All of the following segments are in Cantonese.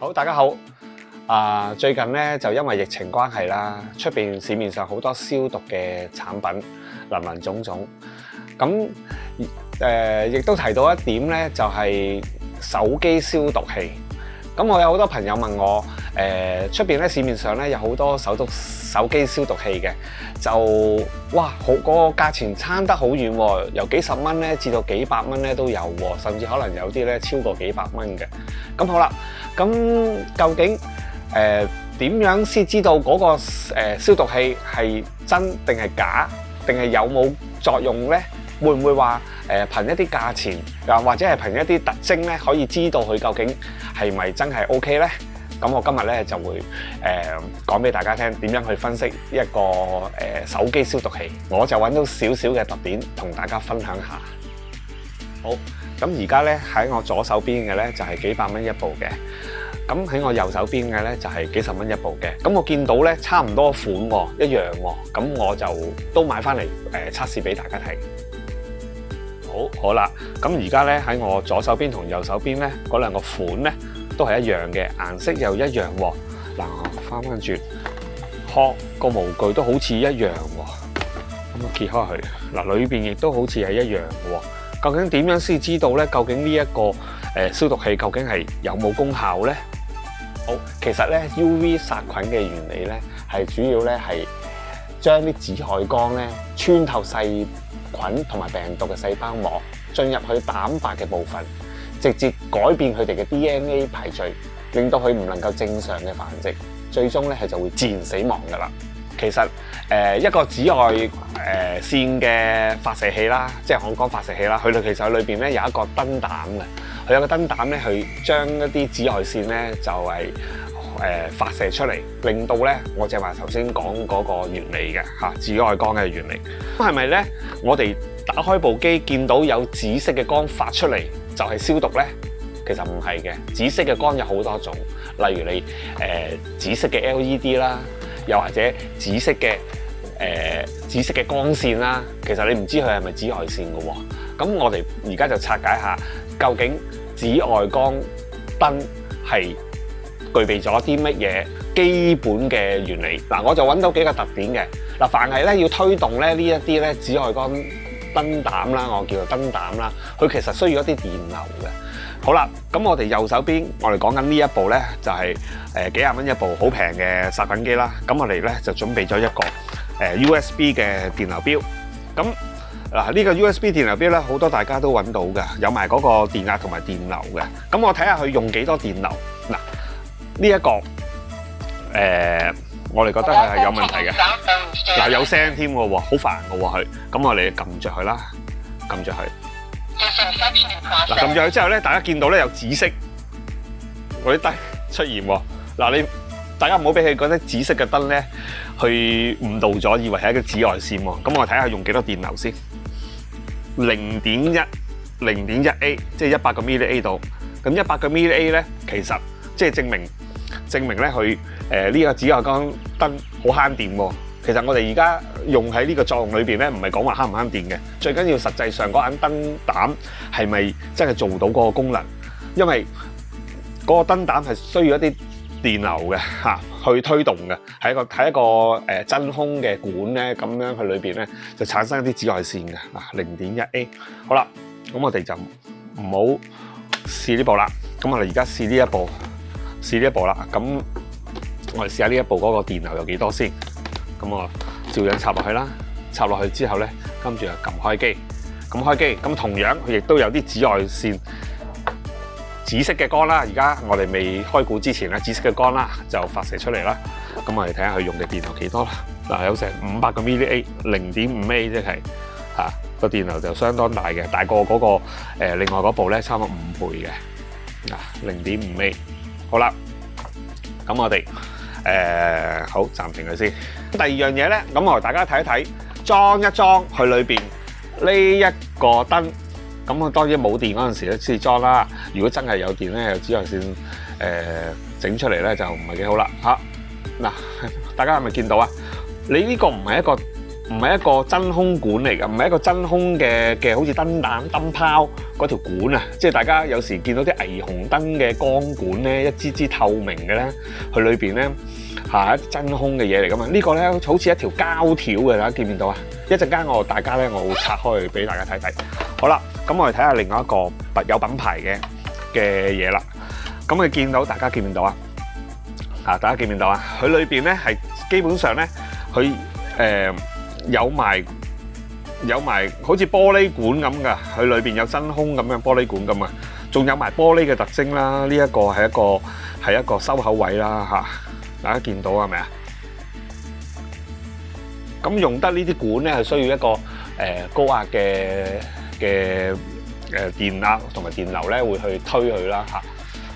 好，大家好。最近咧就因為疫情關係啦，出邊市面上好多消毒嘅產品，林林總總。咁亦都提到一點咧，就係手機消毒器。咁我有好多朋友問我，出邊咧市面上咧有好多手機消毒器嘅，就哇好嗰個價錢差得好遠喎，由幾十蚊咧至到幾百蚊咧都有喎，甚至可能有啲咧超過幾百蚊嘅。咁好啦，咁究竟點樣先知道嗰個消毒器係真定係假，定係有冇作用咧？會唔會話憑一啲價錢，又或者係憑一啲特徵咧，可以知道佢究竟係咪真係 OK 咧？咁我今日咧就會講俾大家聽點樣去分析一個手機消毒器。我就揾到少少嘅特點同大家分享下。好，咁而家咧喺我左手邊嘅咧就係幾百蚊一部嘅。咁喺我右手邊嘅咧就係幾十蚊一部嘅。咁我見到咧差唔多款喎，一樣喎。咁我就都買翻嚟測試俾大家睇。好啦，咁而家咧喺我左手邊同右手邊咧嗰兩個款咧都係一樣嘅，顏色又一樣喎。嗱，我翻轉，殼個模具都好似一樣喎。咁我揭開佢，嗱裏邊亦都好似係一樣喎。究竟點樣先知道咧？究竟呢一個消毒器究竟係有冇功效咧？好，其實咧 UV 殺菌嘅原理咧係主要咧係將啲紫外光咧穿透細菌同埋病毒嘅細胞膜，進入去蛋白嘅部分，直接改變佢哋嘅 DNA 排序，令到佢唔能夠正常嘅繁殖，最終咧係就會自然死亡㗎啦。其實一個紫外線嘅發射器啦，即係我講發射器啦，佢哋其實裏邊咧有一個燈膽嘅，佢有個燈膽咧去將一啲紫外線咧就係發射出嚟，令到咧我正話頭先講嗰個原理嘅嚇紫外光嘅原理。咁係咪咧？我哋打開部機見到有紫色嘅光發出嚟就係消毒咧？其實唔係嘅，紫色嘅光有好多種，例如你紫色嘅 LED 啦，又或者紫色嘅光線啦。其實你唔知佢係咪紫外線嘅喎。咁我哋而家就拆解下，究竟紫外光燈係具備咗啲乜嘢基本嘅原理。嗱，我就揾到幾個特點嘅。嗱，凡係咧要推動咧呢一啲咧紫外光燈膽啦，我叫做燈膽啦，佢其實需要一啲電流嘅。好啦，咁我哋右手邊，我哋講緊呢一部咧，就係幾廿蚊一部好平嘅殺菌機啦。咁我哋咧就準備咗一個USB 嘅電流錶。咁嗱，呢個 USB 電流錶咧，好多大家都揾到嘅，有埋嗰個電壓同埋電流嘅。咁我睇下佢用幾多電流。嗱，呢一個我哋覺得佢係有問題嘅。嗱，有聲添嘅喎，好煩嘅喎佢。咁我哋撳着佢啦，撳着佢。嗱，撳咗佢之後咧，大家見到咧有紫色嗰啲燈出現喎。嗱，大家唔好俾佢嗰啲紫色嘅燈咧去誤導咗，以為係一個紫外線喎。咁我睇下用幾多電流先。0.1 A， 即係100個 mA 度。咁100個 mA 咧，其實即係證明咧佢呢個紫外光燈好慳電喎。其實我哋而家用喺呢個作用裏邊咧，唔係講話慳唔慳電嘅，最緊要實際上嗰盞燈膽係咪真係做到嗰個功能？因為嗰個燈膽係需要一啲電流嘅嚇去推動嘅，係一個真空嘅管咧，咁樣佢裏邊咧就產生一啲紫外線嘅0.1 A。好啦，咁我哋就唔好試呢部啦。咁我哋而家試呢一部啦。咁我哋試下呢一部嗰個電流有幾多先。咁我照樣插落去啦，插落去之後咧，跟住就撳開機，咁同樣佢亦都有啲紫外線、紫色嘅光啦。而家我哋未開估之前咧，紫色嘅光啦就發射出嚟啦。咁我哋睇下佢用嘅電流幾多啦。嗱，有成500個 mA， 0.5 A 即係個電流就相當大嘅，大過嗰個另外嗰部咧差唔多5倍嘅0.5 A。好啦，咁我哋好暫停佢先。第二樣嘢咧，咁我哋大家睇一睇，裝一裝佢裏邊呢一個燈。咁我當然冇電嗰陣時咧先裝啦。如果真係有電咧，有紫外線整出嚟咧，就唔係幾好啦嚇。嗱，大家係咪見到啊？你呢個唔係一個唔係一個真空管嚟㗎，唔係一個真空嘅好似燈膽燈泡嗰條管啊！即係大家有時見到啲霓虹燈嘅光管咧，一支支透明嘅咧，佢裏邊咧係一真空嘅嘢嚟㗎嘛。呢個咧好似一條膠條嘅，大家見唔見到啊？一陣間我會拆開去俾大家睇睇。好啦，咁我哋睇下另外一個有品牌嘅嘢啦。咁你見到大家見唔見到啊？大家見唔見到啊？佢裏邊咧係基本上咧，佢有埋好似玻璃管咁噶，佢裏邊有真空咁樣玻璃管咁啊，仲有埋玻璃嘅特徵啦。呢一個係一個收口位啦嚇，大家見到係咪啊？咁用得呢啲管咧係需要一個高壓嘅電壓同埋電流咧會去推佢啦嚇。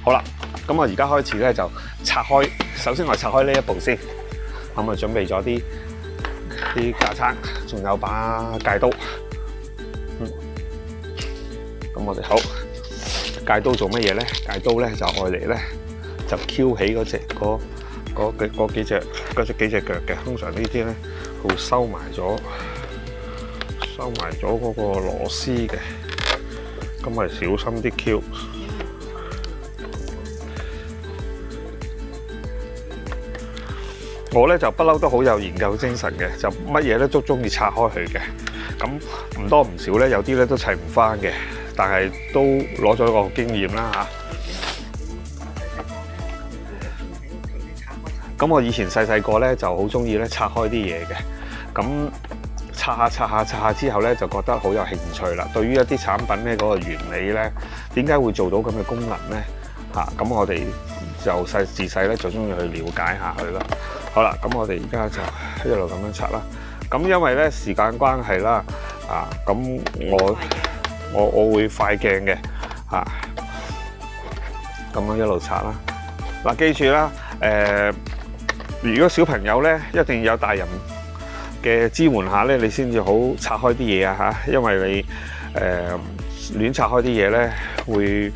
好啦，咁我而家開始咧就拆開，首先我拆開呢一步先，咁啊準備咗啲架撐，仲有把戒刀。咁我哋好，戒刀做乜嘢咧？戒刀咧就愛嚟咧就翹起嗰幾隻腳嘅。通常呢啲咧會收埋咗嗰個螺絲嘅，咁我哋小心啲翹。我咧就不嬲都好有研究精神嘅，就乜嘢咧都中意拆開佢嘅。咁唔多唔少咧，有啲咧都砌唔翻嘅，但係都攞咗個經驗啦嚇。咁我以前細個咧就好中意咧拆開啲嘢嘅，咁拆下之後咧就覺得好有興趣啦。對於一啲產品咧嗰個原理咧，點解會做到咁嘅功能咧？咁我哋就自細咧就中意去了解下佢啦。好啦，咁我哋而家就一路咁樣拆啦。咁因為咧時間關係啦，咁我會快鏡嘅，咁樣一路拆啦。嗱，記住啦，如果小朋友咧一定要有大人嘅支援下咧，你先至好拆開啲嘢啊嚇，因為你亂拆開啲嘢咧，會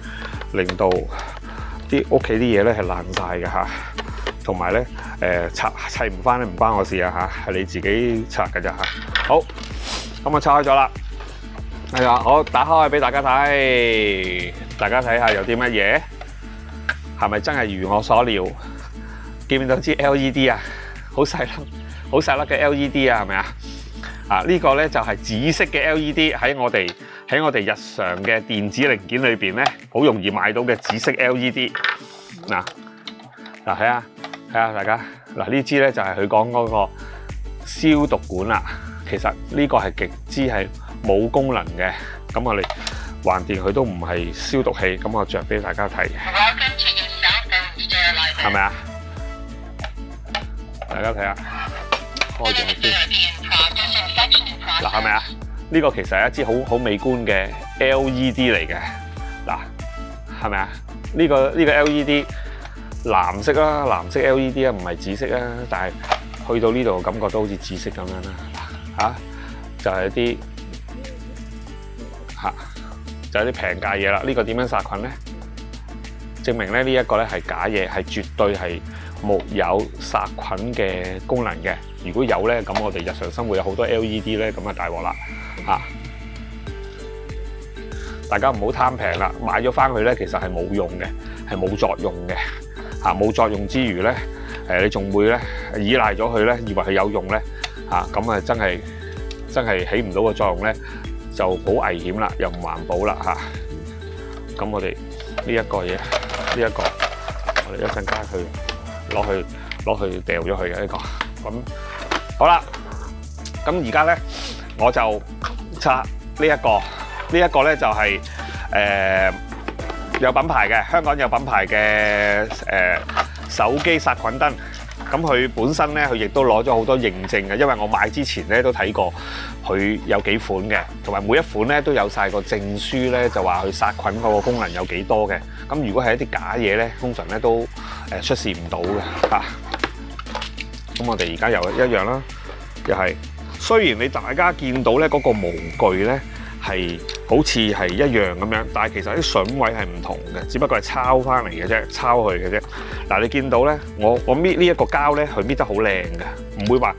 令到啲屋企啲嘢咧係爛晒嘅嚇。同埋咧，砌唔翻咧唔關我事啊嚇，係你自己拆嘅咋嚇。好，咁我拆開咗啦。係啊，我打開俾大家睇，大家睇下有啲乜嘢，係咪真係如我所料？見唔見到支 LED 啊？好細粒嘅 LED 啊，係咪啊？呢個咧就係紫色嘅 LED，喺我哋日常嘅電子零件裏邊咧，好容易買到嘅紫色 LED。嗱，睇下大家，呢支咧就係佢講嗰個消毒管啦。其實呢個係極之係冇功能嘅，咁我哋橫掂佢都唔係消毒器，咁我着俾大家睇，係咪啊？大家睇下，開咗先。嗱，係咪啊？呢個其實係一支好美觀嘅 LED 嚟嘅。嗱，係咪啊？呢個 LED 藍色啦，藍色 LED 啊，唔係紫色啊，但係去到呢度感覺都好似紫色咁樣啦。就係一啲就係啲平價嘢啦。呢個點樣殺菌咧？證明咧呢一個咧係假嘢，係絕對係沒有殺菌嘅功能嘅。如果有咧，咁我哋日常生活有好多 LED 咧，咁啊大鑊啦嚇！大家唔好貪平啦，買咗翻去咧，其實係冇用嘅，係冇作用嘅嚇。冇作用之餘咧，你仲會咧依賴咗佢咧，以為佢有用咧嚇，咁啊真係起唔到個作用咧，就好危險啦，又唔環保啦嚇。咁我哋呢一個嘢，我哋一陣間攞去掉咗佢嘅呢個。咁好啦，咁而家咧我就拆呢一個咧就係有品牌嘅，香港有品牌嘅手機殺菌燈。咁佢本身咧，佢亦都攞咗好多認證嘅，因為我買之前咧都睇過佢有幾款嘅，同埋每一款咧都有晒個證書咧，就話佢殺菌嗰個功能有幾多嘅。咁如果係一啲假嘢咧，通常咧都出示唔到嘅嚇。咁我哋而家又一樣啦，又係雖然大家見到咧嗰個模具咧係好似係一樣咁樣，但係其實啲榫位係唔同嘅，只不過係抄翻嚟嘅啫，抄佢嘅啫。嗱，你見到咧，我搣呢一個膠咧，佢搣得好靚嘅，唔會話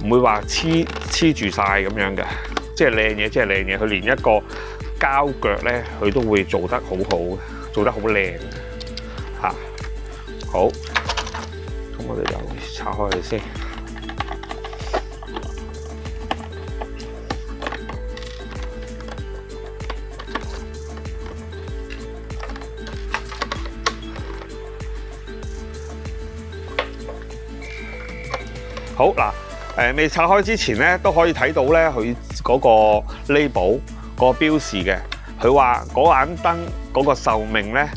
唔會話黐住晒咁樣嘅，即係靚嘢，即係靚嘢。佢連一個膠腳咧，佢都會做得好好，做得好靚嚇。好，咁我哋就拆開佢先。好嗱，未拆開之前咧，都可以睇到咧，佢嗰個 label 嗰個標示嘅。佢話嗰盞燈嗰個壽命咧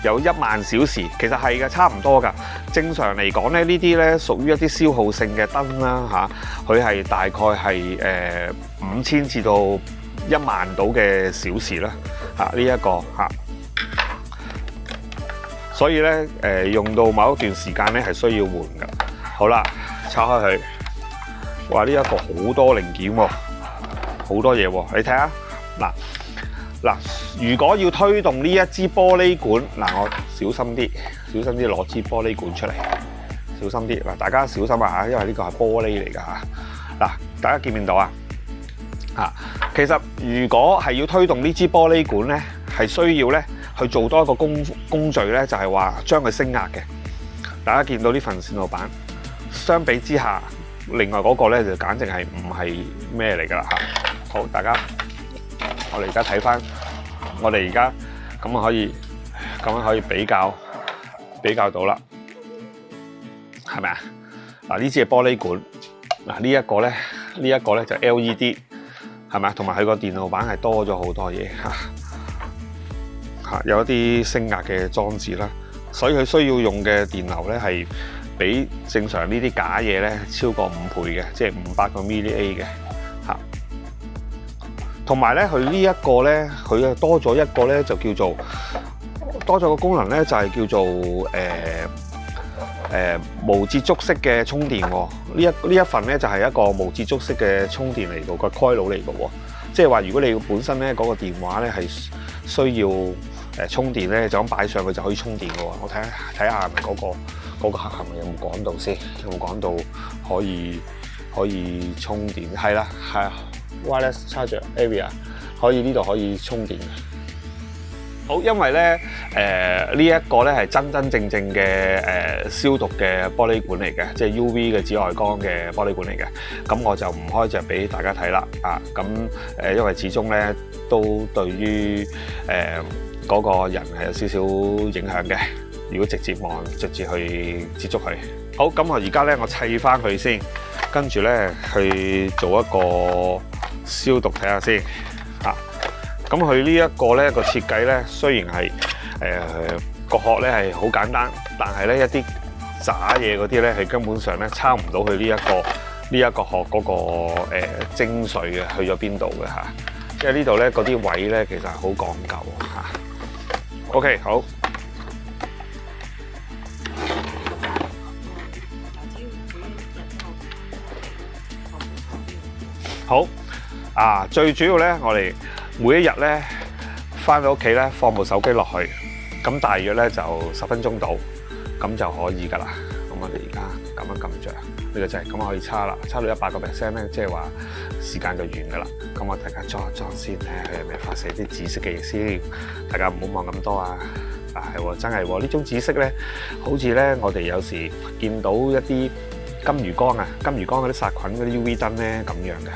有10000小時，其實係嘅，差唔多㗎。正常嚟講咧，呢啲咧屬於一啲消耗性嘅燈啦嚇，佢係大概係5000至到10000度嘅小時啦嚇，呢一個嚇。所以咧用到某一段時間咧係需要換㗎。好啦。拆開佢，哇！呢一個好多零件喎，好多嘢喎，你睇下嗱，如果要推動呢一支玻璃管，嗱，我小心啲攞支玻璃管出嚟，小心啲嗱，大家小心啊嚇，因為呢個係玻璃嚟㗎嚇。嗱，大家見唔見到啊？嚇，其實如果係要推動呢支玻璃管咧，係需要咧去做多一個工序咧，就係話將佢升壓嘅。大家見到呢份線路板。相比之下，另外嗰個咧就簡直係唔係咩嚟㗎啦嚇！好，大家，我哋而家睇翻，我哋而家咁啊可以咁樣可以比較到啦，係咪啊？嗱，呢支係玻璃管，嗱呢一個咧就 LED， 係咪啊？同埋佢個電路板係多咗好多嘢嚇，有一啲升壓嘅裝置啦，所以佢需要用嘅電流咧係比正常呢啲假嘢咧超過5倍嘅，即係500個 mA 嘅嚇。同埋咧，佢呢一個咧，佢多咗一個咧，就叫做多咗個功能咧，就係叫做無接觸式嘅充電喎。呢一份咧就係一個無接觸式嘅充電嚟嘅個 coil 嚟嘅喎。即係話，如果你本身咧嗰個電話咧係需要充電咧，就咁擺上去就可以充電嘅喎。我睇下係咪嗰個客係咪有冇講到先？有冇講到可以充電？係啦，係啊 ，wireless charger area 可以呢度可以充電嘅。好，因為咧呢一個咧係真正嘅消毒嘅玻璃管嚟嘅，即係 UV 嘅紫外光嘅玻璃管嚟嘅。咁我就唔開隻俾大家睇啦。啊，咁因為始終咧都對於嗰個人係有少少影響嘅。如果直接去接觸佢，好，咁我而家咧我砌翻佢先，跟住咧去做一個消毒睇下先嚇。咁佢呢一個咧個設計咧，雖然係個殼咧係好簡單，但係咧一啲渣嘢嗰啲咧係根本上咧抄唔到佢呢一個殼嗰個精髓嘅，去咗邊度嘅嚇。因為呢度咧嗰啲位咧其實係好講究嚇。OK， 好。好啊！最主要咧，我哋每一日咧返到屋企咧，放部手機落去，咁大約咧就10分鐘到，咁就可以㗎啦。咁我哋而家咁樣撳着呢個掣，咁可以叉啦，叉到100%咧，即係話時間就完㗎啦。咁我大家裝一裝先，睇下佢係咪發射啲紫色嘅嘢先。大家唔好望咁多啊！係喎，真係喎，呢種紫色咧，好似咧我哋有時見到一啲金魚缸啊，金魚缸嗰啲殺菌嗰啲 UV 燈咧咁樣嘅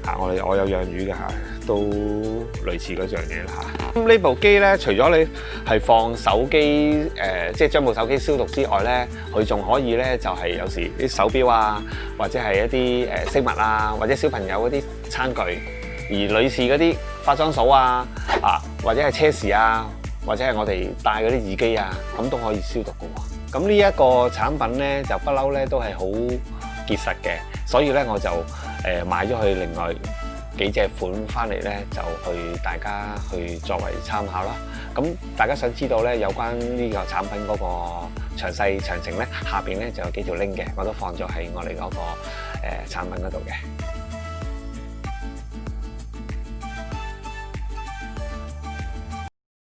嚇，我有養魚嘅嚇，都類似嗰樣嘢啦嚇。咁呢部機咧，除咗你係放手機即係將部手機消毒之外咧，佢仲可以咧就係有時啲手錶啊，或者係一啲飾物啊，或者小朋友嗰啲餐具，而女士嗰啲化妝掃啊，或者係車匙啊，或者係我哋戴嗰啲耳機啊，咁都可以消毒嘅喎。咁呢一個產品咧就不嬲咧都係好結實嘅，所以咧我就買咗佢另外幾隻款翻嚟咧，就去大家去作為參考啦。咁大家想知道咧有關呢個產品嗰個詳情咧，下邊咧就有幾條 link 嘅，我都放咗喺我哋嗰個產品嗰度嘅。